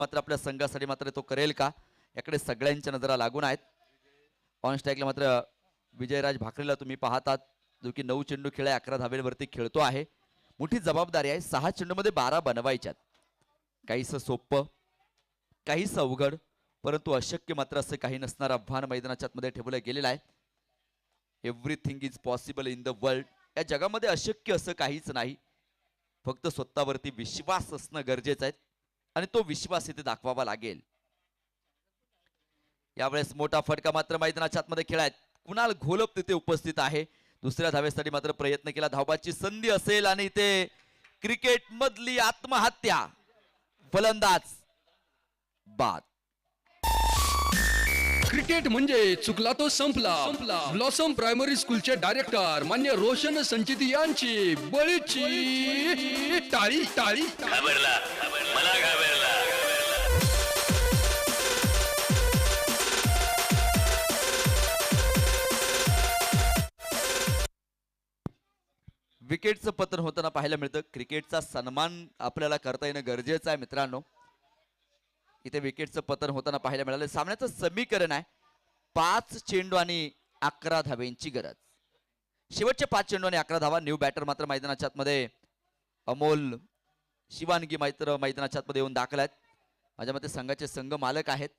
मात्र आपल्या संघासाठी मात्र तो करेल का, याकडे सगळ्यांच्या नजरा लागून आहेत. ऑन स्ट्राईकला मात्र विजयराज भाकरेला तुम्ही पाहतात, जो की 9 चेंडू खेळाय 11 धावेवरती खेळतो आहे. मोठी जबाबदारी आहे. 6 चेंडूमध्ये 12 बनवायच्यात. काहीसं सोपं, काहीसं अवघड, परंतु अशक्य मात्र असं काही नसणार आव्हान मैदानाच्या आतमध्ये ठेवलं गेलेलं आहे. Everything is possible in the world. या जगामध्ये अशक्य असं काहीच नाही, फक्त स्वतःवरती विश्वास असणं गरजेचं आहे आणि तो विश्वास इथे दाखवावा लागेल. यावेळेस मोठा फटका मात्र मैदानाच्या आतमध्ये खेळायत. कुणाल घोलप तिथे उपस्थित आहे. दुसऱ्या धावेसाठी मात्र प्रयत्न केला, धावबाची संधी असेल आणि इथे क्रिकेट मधली आत्महत्या, फलंदाज बाद. क्रिकेट म्हणजे चुकला तो संपला. ब्लॉसम प्रायमरी स्कूलचे डायरेक्टर मान्य रोशन संचित यांची बळीची टाळी टाळी. घाबरला, मला घाबरला. विकेटचं पतन होताना पाहायला मिळतं. क्रिकेटचा सन्मान आपल्याला करता येणं गरजेचं आहे मित्रांनो. इथे विकेटचं पतन होताना पाहायला मिळालं. सामन्याचं समीकरण आहे 5 चेंडू आणि 11 धावेंची गरज. शेवटचे 5 चेंडू आणि 11 धावा. न्यू बॅटर मात्र मैदानाच्या आतमध्ये अमोल शिवानगी मात्र मैदानाच्या आतमध्ये येऊन दाखल आहेत. माझ्या मते संघाचे संघ मालक आहेत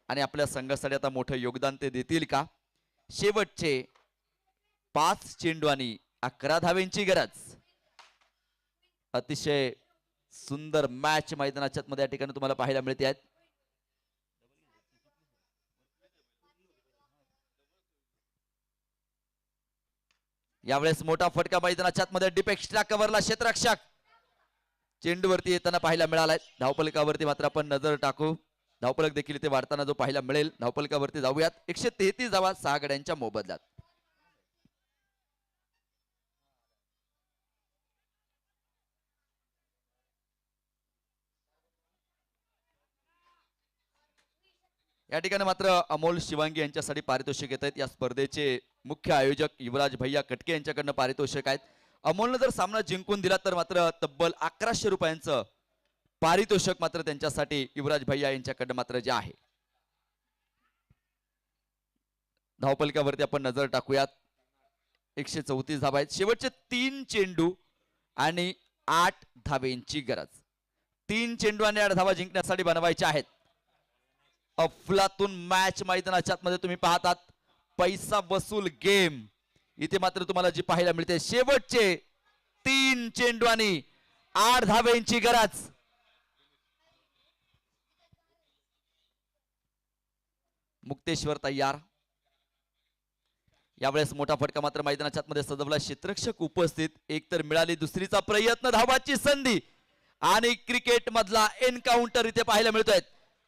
आणि आपल्या संघासाठी आता मोठं योगदान ते देतील का. शेवटचे 5 चेंडू आणि 11 धावेंची गरज. अतिशय सुंदर मॅच मैदानाच्या मध्ये या ठिकाणी तुम्हाला पाहायला मिळते आहेत. यावेळेस मोठा फटका मैदानाच्या मध्ये डीप एक्स्ट्रा कव्हरला क्षेत्ररक्षक चेंडूवरती येताना पाहायला मिळालाय. धावफलकावरती मात्र आपण नजर टाकू. धावफलक देखील इथे वाढताना जो पाहायला मिळेल. धावफलकावरती जाऊयात. 133 धावा 6 गड्यांच्या मोबदल्यात. या ठिकाणी मात्र अमोल शिवांगी यांच्यासाठी पारितोषिक येत आहेत. या स्पर्धेचे मुख्य आयोजक युवराज भैया कटके यांच्याकडनं पारितोषिक आहेत. अमोलनं जर सामना जिंकून दिला तर मात्र तब्बल 1100 रुपयांचं पारितोषिक मात्र त्यांच्यासाठी युवराज भैया यांच्याकडनं मात्र जे आहे. धावपलकावरती आपण नजर टाकूयात. 134 धावा आहेत. शेवटचे 3 चेंडू आणि 8 धावेंची गरज. 3 चेंडू आणि 8 धावा जिंकण्यासाठी बनवायच्या आहेत. अफलातून मॅच मैदानाच्या मध्ये तुम्ही पाहतात. पैसा वसूल गेम इथे मात्र तुम्हाला जी पाहायला मिळते. शेवटचे 3 चेंडू आणि 8 धावेंची गरज. मुक्तेश्वर तयार. यावेळेस मोठा फटका मात्र मैदानाच्या मध्ये सजवला. क्षेत्ररक्षक उपस्थित. एक तर मिळाली दुसरीचा प्रयत्न, धावाची संधी आणि क्रिकेट मधला एन्काउंटर इथे पाहायला मिळतोय.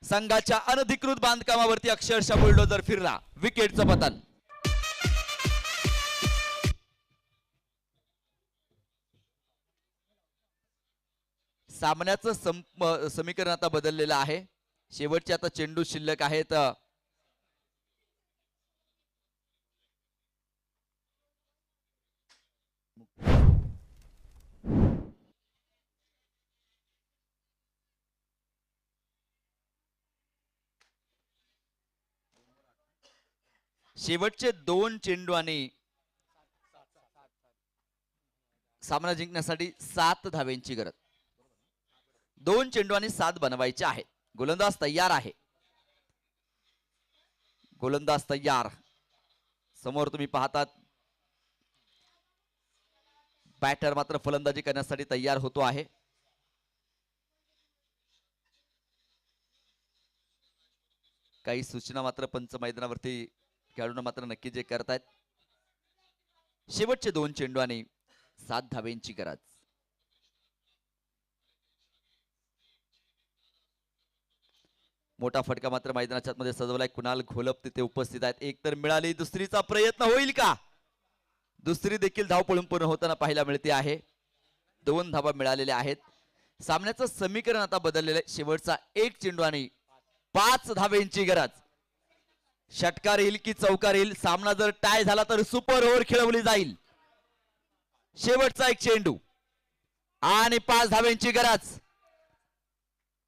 संघाच्या अनधिकृत बांधकामावरती अक्षरशः बुलडोजर फिरला. विकेटचं पतन. सामन्याचं समीकरण आता बदललेलं आहे. शेवटचे आता चेंडू शिल्लक आहेत. शेवटचे 2 चेंडू आणि सामना जिंकण्यासाठी 7 धावेंची गरज. 2 चेंडू आणि 7 बनवायचे आहेत. गोलंदाज तयार आहे. गोलंदाज तयार. समोर तुम्ही पाहतात बॅटर मात्र फलंदाजी करण्यासाठी तयार होतो आहे. काही सूचना मात्र पंच मैदानावरती खेळाडूंना मात्र नक्की जे करतायत. शेवटचे 2 चेंडू आणि 7 धावेंची गरज. मोठा फटका मात्र मैदानाच्या मध्ये सजवलाय. कुणाल घोलप तिथे उपस्थित आहेत. एक तर मिळाली दुसरीचा प्रयत्न होईल का. दुसरी देखील धाव पळून पूर्ण होताना पाहायला मिळते आहे. 2 धावा मिळालेल्या आहेत. सामन्याचं समीकरण आता बदललेलं आहे. शेवटचा 1 चेंडू आणि 5 धावेंची गरज. षटकार येईल की चौकार येईल. सामना जर टाय झाला तर सुपर ओव्हर खेळवली जाईल. शेवटचा 1 चेंडू आणि 5 धावेंची गरज.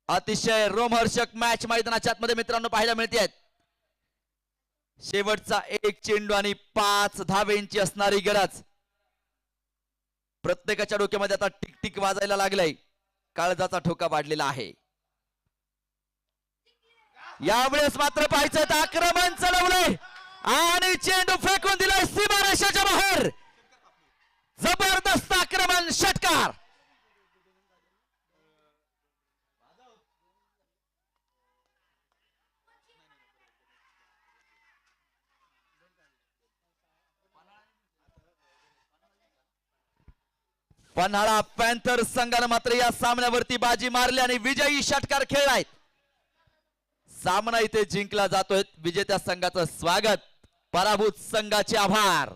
अतिशय रोमहर्षक मॅच मैदानाच्या आतमध्ये मित्रांनो पाहायला मिळते. शेवटचा एक चेंडू आणि 5 धावेंची असणारी गरज. प्रत्येकाच्या डोक्यामध्ये आता टिक टिक वाजायला लागलंय. काळजाचा ठोका वाढलेला आहे. यावेळेस मात्र पाहायचं तर आक्रमण चढवलंय आणि चेंडू फेकून दिलाय सीमारेषेच्या बाहेर. जबरदस्त आक्रमण, षटकार. पन्हाळा पॅन्थर संघाने मात्र या सामन्यावरती बाजी मारली आणि विजयी षटकार खेळलाय. सामना इथे जिंकला जातोय. विजेत्या संघाचं स्वागत, पराभूत संघाचे आभार.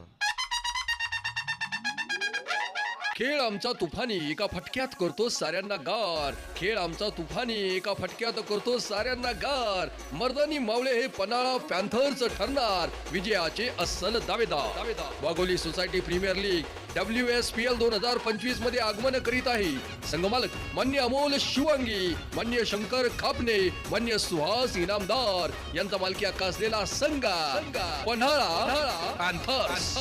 खेळ आमचा तुफानी एका फटक्यात करतो साऱ्यांना गार. खेळ आमचा तुफानी एका फटक्यात करतो साऱ्यांना गार. मर्दानी मावळे हे पन्हाळा पॅन्थर्स ठरणार विजयाचे अस्सल दावेदार. Wagholi Society Premier League WSPL 2025 मध्ये आगमन करीत आहे. संघमालक मान्य अमोल शिवांगी, मान्य शंकर खापणे, मान्य सुहास इनामदार यांचा मालकी हक्क असलेला संघ पन्हाळा पॅन्थर्स.